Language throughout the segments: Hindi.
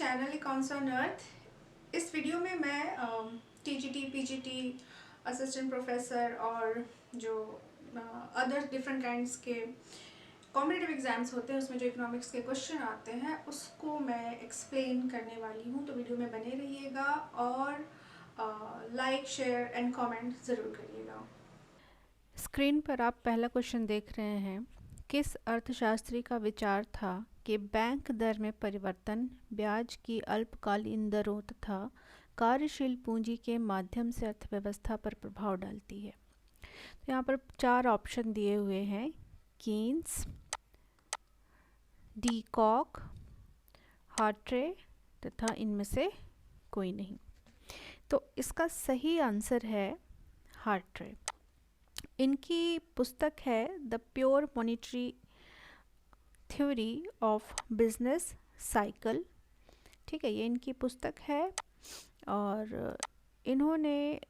चैनल एक कॉन्सर्न अर्थ। इस वीडियो में मैं टीजीटी, पीजीटी, असिस्टेंट प्रोफेसर और जो अदर डिफरेंट काइंड्स के कॉम्पिटिटिव एग्जाम्स होते हैं उसमें जो इकोनॉमिक्स के क्वेश्चन आते हैं उसको मैं एक्सप्लेन करने वाली हूँ। तो वीडियो में बने रहिएगा और लाइक, शेयर एंड कमेंट ज़रूर करिएगा। स्क्रीन पर आप पहला क्वेश्चन देख रहे हैं। किस अर्थशास्त्री का विचार था कि बैंक दर में परिवर्तन ब्याज की अल्पकालीन दरों तथा कार्यशील पूंजी के माध्यम से अर्थव्यवस्था पर प्रभाव डालती है? तो यहाँ पर 4 ऑप्शन दिए हुए हैं: कीन्स, डी कॉक, हार्ट्रे तथा इनमें से कोई नहीं। तो इसका सही आंसर है हार्ट्रे। इनकी पुस्तक है the pure monetary theory of business cycle. ठीक है, ये इनकी पुस्तक है और इन्होंने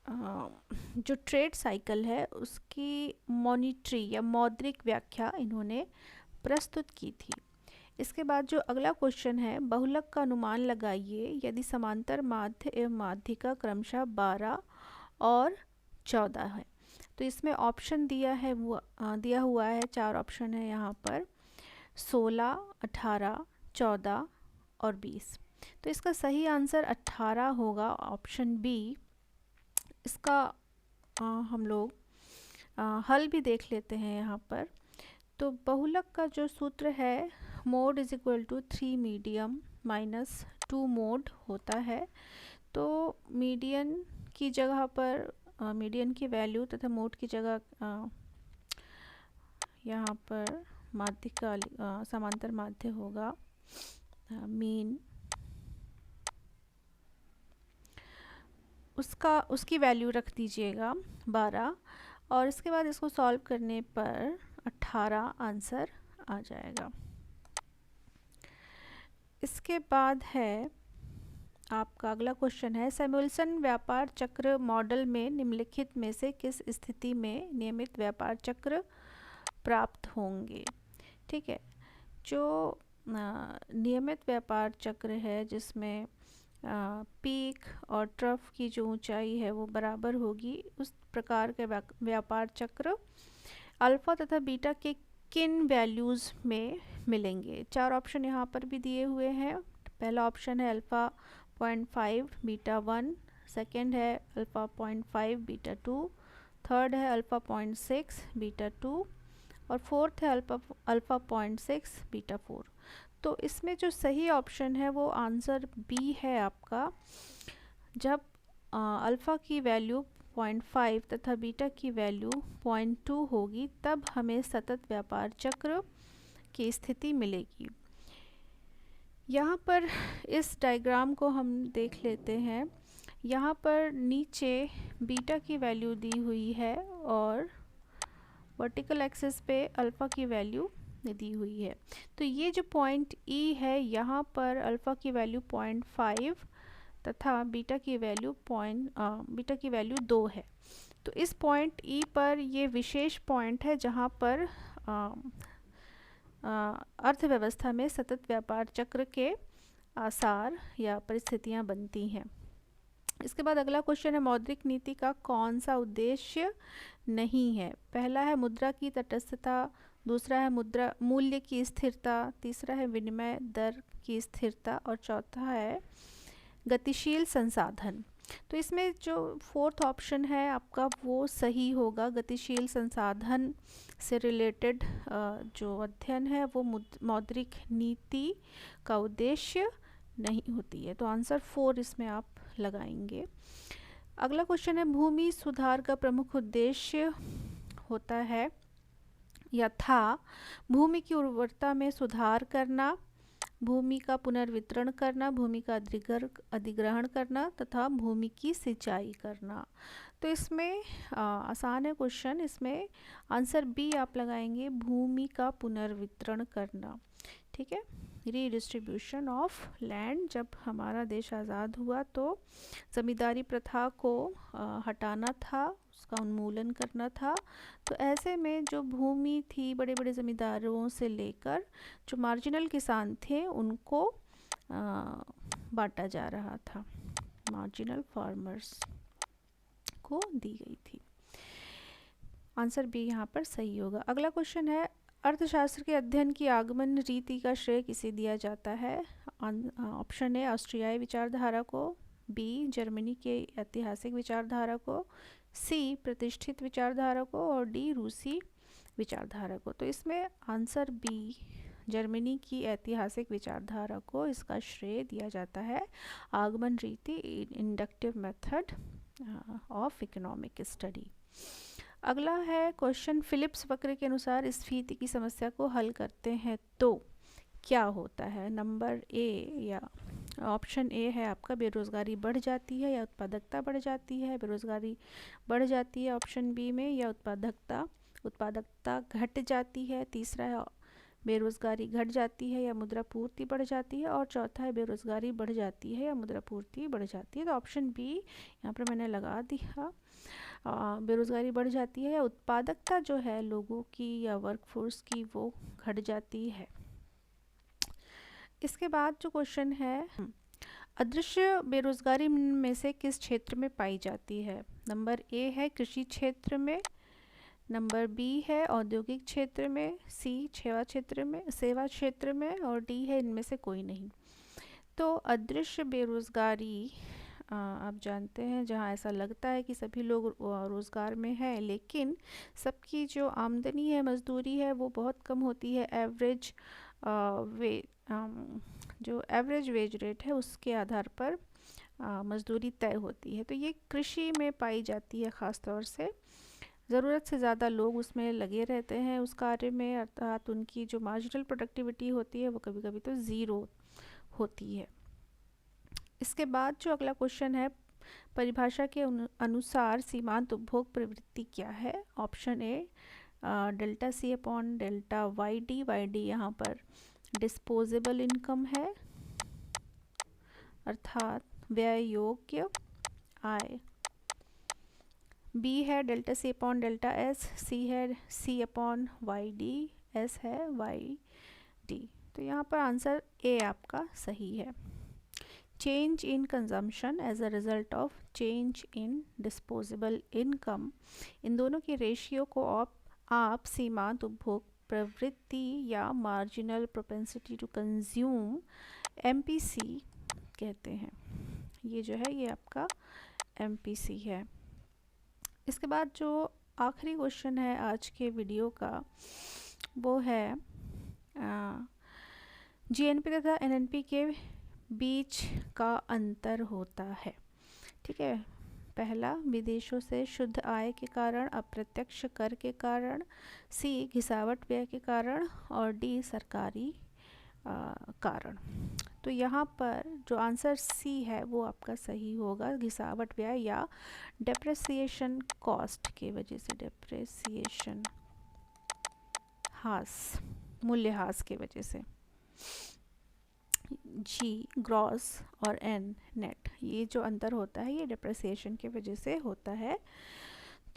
जो ट्रेड साइकिल है उसकी मॉनिटरी या मौद्रिक व्याख्या इन्होंने प्रस्तुत की थी। इसके बाद जो अगला क्वेश्चन है, बहुलक का अनुमान लगाइए यदि समांतर माध्य एवं माध्यिका क्रमशः 12 और 14 है। तो इसमें ऑप्शन दिया हुआ है 4 ऑप्शन है यहाँ पर: 16, 18, 14 और 20। तो इसका सही आंसर 18 होगा, ऑप्शन बी। इसका हम लोग हल भी देख लेते हैं यहाँ पर। तो बहुलक का जो सूत्र है, mode is equal to 3 medium minus 2 mode होता है। तो मीडियन की जगह पर मीडियन की वैल्यू तथा मोड की जगह यहाँ पर माध्य का समांतर माध्य होगा मीन, उसकी वैल्यू रख दीजिएगा 12 और इसके बाद इसको सॉल्व करने पर 18 आंसर आ जाएगा। इसके बाद है आपका अगला क्वेश्चन है, सैमुअल्सन व्यापार चक्र मॉडल में निम्नलिखित में से किस स्थिति में नियमित व्यापार चक्र प्राप्त होंगे? ठीक है, जो नियमित व्यापार चक्र है जिसमें पीक और ट्रफ की जो ऊंचाई है वो बराबर होगी, उस प्रकार के व्यापार चक्र अल्फ़ा तथा बीटा के किन वैल्यूज़ में मिलेंगे? 4 ऑप्शन यहाँ पर भी दिए हुए हैं। पहला ऑप्शन है अल्फ़ा 0.5 बीटा 1, सेकेंड है अल्फ़ा 0.5 बीटा 2, थर्ड है अल्फ़ा 0.6 बीटा 2 और फोर्थ है अल्फ़ा 0.6 बीटा 4। तो इसमें जो सही ऑप्शन है वो आंसर बी है आपका। जब अल्फ़ा की वैल्यू 0.5 तथा बीटा की वैल्यू 0.2 होगी तब हमें सतत व्यापार चक्र की स्थिति मिलेगी। यहाँ पर इस डायग्राम को हम देख लेते हैं। यहाँ पर नीचे बीटा की वैल्यू दी हुई है और वर्टिकल एक्सिस पे अल्फ़ा की वैल्यू दी हुई है। तो ये जो पॉइंट ई है यहाँ पर अल्फ़ा की वैल्यू 0.5 तथा बीटा की वैल्यू 2 है। तो इस पॉइंट ई पर ये विशेष पॉइंट है जहाँ पर अर्थव्यवस्था में सतत व्यापार चक्र के आसार या परिस्थितियाँ बनती हैं। इसके बाद अगला क्वेश्चन है, मौद्रिक नीति का कौन सा उद्देश्य नहीं है? पहला है मुद्रा की तटस्थता, दूसरा है मुद्रा मूल्य की स्थिरता, तीसरा है विनिमय दर की स्थिरता और चौथा है गतिशील संसाधन। तो इसमें जो फोर्थ ऑप्शन है आपका वो सही होगा। गतिशील संसाधन से रिलेटेड जो अध्ययन है वो मौद्रिक नीति का उद्देश्य नहीं होती है। तो आंसर 4 इसमें आप लगाएंगे। अगला क्वेश्चन है, भूमि सुधार का प्रमुख उद्देश्य होता है या था भूमि की उर्वरता में सुधार करना, भूमि का पुनर्वितरण करना, भूमि का अधिग्रहण करना तथा भूमि की सिंचाई करना। तो इसमें आसान है क्वेश्चन, इसमें आंसर बी आप लगाएंगे, भूमि का पुनर्वितरण करना। ठीक है, रीडिस्ट्रीब्यूशन ऑफ लैंड। जब हमारा देश आज़ाद हुआ तो ज़मींदारी प्रथा को हटाना था, उसका उन्मूलन करना था। तो ऐसे में जो भूमि थी बड़े बड़े ज़मींदारों से लेकर जो मार्जिनल किसान थे उनको बांटा जा रहा था, मार्जिनल फार्मर्स को दी गई थी। आंसर बी यहाँ पर सही होगा। अगला क्वेश्चन है, अर्थशास्त्र के अध्ययन की आगमन रीति का श्रेय किसे दिया जाता है? ऑप्शन ए ऑस्ट्रियाई विचारधारा को, बी जर्मनी के ऐतिहासिक विचारधारा को, सी प्रतिष्ठित विचारधारा को और डी रूसी विचारधारा को। तो इसमें आंसर बी जर्मनी की ऐतिहासिक विचारधारा को इसका श्रेय दिया जाता है। आगमन रीति, inductive method of economic study. अगला है क्वेश्चन, फिलिप्स वक्र के अनुसार स्फीति की समस्या को हल करते हैं तो क्या होता है? नंबर ए या ऑप्शन ए है आपका, बेरोजगारी बढ़ जाती है या उत्पादकता बढ़ जाती है। बेरोजगारी बढ़ जाती है ऑप्शन बी में, या उत्पादकता घट जाती है। तीसरा है बेरोजगारी घट जाती है या मुद्रा पूर्ति बढ़ जाती है। और चौथा है बेरोजगारी बढ़ जाती है या मुद्रा पूर्ति बढ़ जाती है। तो ऑप्शन बी यहाँ पर मैंने लगा दिया, बेरोजगारी बढ़ जाती है या उत्पादकता जो है लोगों की या वर्कफोर्स की वो घट जाती है। इसके बाद जो क्वेश्चन है, अदृश्य बेरोजगारी में से किस क्षेत्र में पाई जाती है? नंबर ए है कृषि क्षेत्र में, नंबर बी है औद्योगिक क्षेत्र में, सी सेवा क्षेत्र में और डी है इनमें से कोई नहीं। तो अदृश्य बेरोजगारी आप जानते हैं जहाँ ऐसा लगता है कि सभी लोग रोज़गार में है, लेकिन सबकी जो आमदनी है, मजदूरी है, वो बहुत कम होती है। जो एवरेज वेज रेट है उसके आधार पर मजदूरी तय होती है। तो ये कृषि में पाई जाती है ख़ास तौर से। ज़रूरत से ज़्यादा लोग उसमें लगे रहते हैं उस कार्य में, अर्थात उनकी जो मार्जिनल प्रोडक्टिविटी होती है वो कभी कभी तो ज़ीरो होती है। इसके बाद जो अगला क्वेश्चन है, परिभाषा के अनुसार सीमांत उपभोग प्रवृत्ति क्या है? Option A delta C upon delta Y D यहाँ पर डिस्पोजेबल इनकम है, अर्थात व्यय योग्य आय। बी है delta C upon delta S, C है C upon Y D, S है वाई डी। तो यहाँ पर आंसर ए आपका सही है। Change in consumption as a result of change in disposable income, इन दोनों के रेशियो को आप सीमांत उपभोग प्रवृत्ति या marginal propensity to consume MPC कहते हैं। ये जो है ये आपका MPC है। इसके बाद जो आखिरी क्वेश्चन है आज के वीडियो का, वो है GNP तथा NNP के बीच का अंतर होता है। ठीक है, पहला विदेशों से शुद्ध आय के कारण, अप्रत्यक्ष कर के कारण, सी घिसावट व्यय के कारण और डी सरकारी कारण। तो यहाँ पर जो आंसर सी है वो आपका सही होगा, घिसावट व्यय या डेप्रिसिएशन कॉस्ट के वजह से, डेप्रिसिएशन मूल्यह्रास के वजह से। जी ग्रॉस और एन नेट, ये जो अंतर होता है ये डेप्रिसिएशन के वजह से होता है।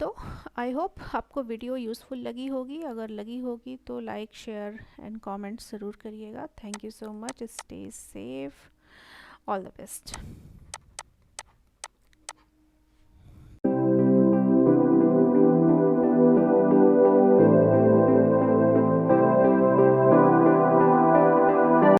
तो आई होप आपको वीडियो यूज़फुल लगी होगी। अगर लगी होगी तो लाइक, शेयर एंड कमेंट ज़रूर करिएगा। Thank you so much, stay safe, all the best.